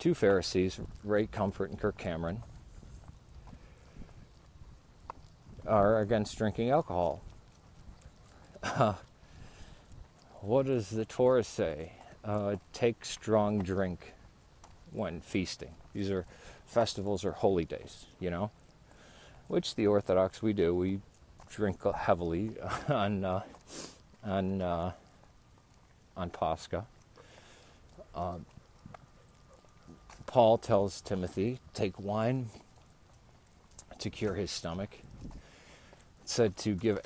two Pharisees, Ray Comfort and Kirk Cameron, are against drinking alcohol. What does the Torah say? Take strong drink when feasting. These are festivals or holy days, which the Orthodox we do. We drink heavily on Pascha. Paul tells Timothy, take wine to cure his stomach. It said to give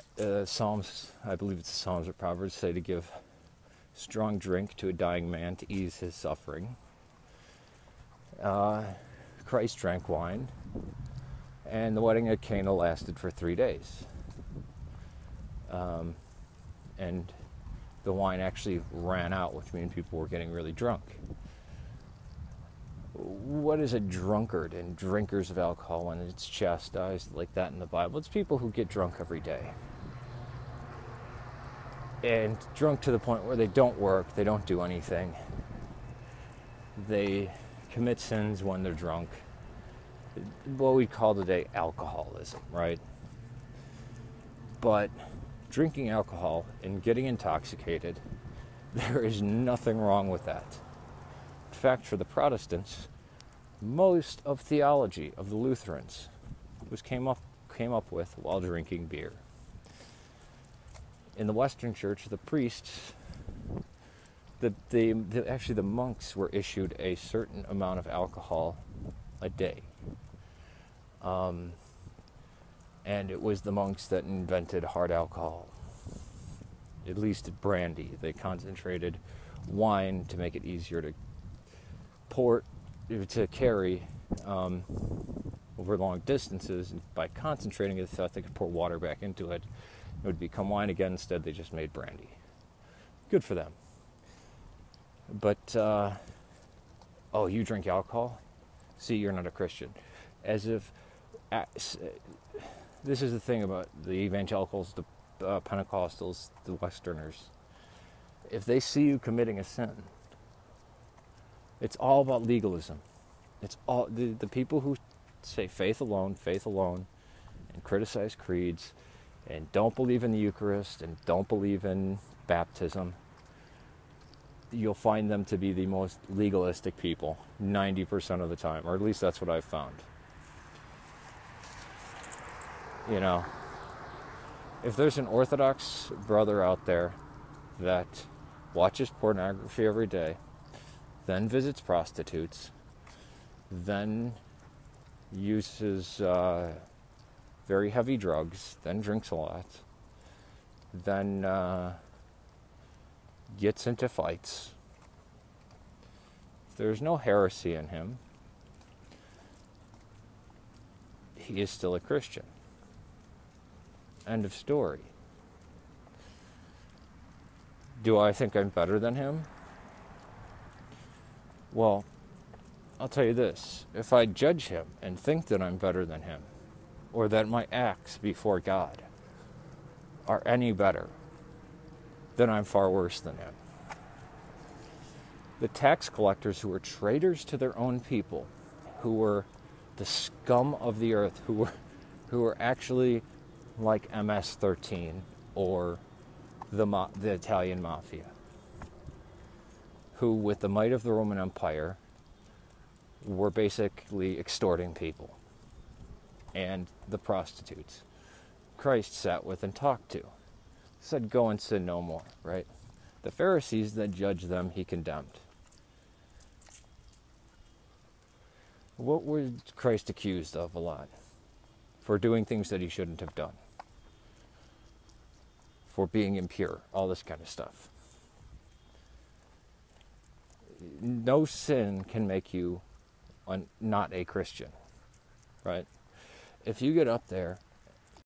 Psalms, I believe it's the Psalms or Proverbs, say to give strong drink to a dying man to ease his suffering. Christ drank wine, and the wedding at Cana lasted for 3 days. And the wine actually ran out, which means people were getting really drunk. What is a drunkard and drinkers of alcohol when it's chastised like that in the Bible? It's people who get drunk every day. And drunk to the point where they don't work, they don't do anything. They commit sins when they're drunk. What we call today alcoholism, right? But drinking alcohol and getting intoxicated, there is nothing wrong with that. In fact, for the Protestants, most of theology of the Lutherans came up with while drinking beer. In the Western Church, the priests, actually the monks were issued a certain amount of alcohol a day. And it was the monks that invented hard alcohol, at least brandy. They concentrated wine to make it easier to carry over long distances. And by concentrating it, they thought they could pour water back into it. It would become wine again. Instead, they just made brandy. Good for them. But, you drink alcohol? See, you're not a Christian. As if, this is the thing about the evangelicals, the Pentecostals, the Westerners. If they see you committing a sin, it's all about legalism. It's all the people who say faith alone, and criticize creeds, and don't believe in the Eucharist, and don't believe in baptism. You'll find them to be the most legalistic people 90% of the time, or at least that's what I've found. If there's an Orthodox brother out there that watches pornography every day, then visits prostitutes, then uses very heavy drugs, then drinks a lot, then gets into fights. If there's no heresy in him, he is still a Christian. End of story. Do I think I'm better than him? Well, I'll tell you this. If I judge him and think that I'm better than him, or that my acts before God are any better, then I'm far worse than him. The tax collectors who were traitors to their own people, who were the scum of the earth, who were actually like MS-13 or the Italian mafia, who with the might of the Roman Empire were basically extorting people, and the prostitutes Christ sat with and talked to, said, go and sin no more, right? The Pharisees that judged them, he condemned. What was Christ accused of a lot? For doing things that he shouldn't have done. For being impure, all this kind of stuff. No sin can make you not a Christian, right? If you get up there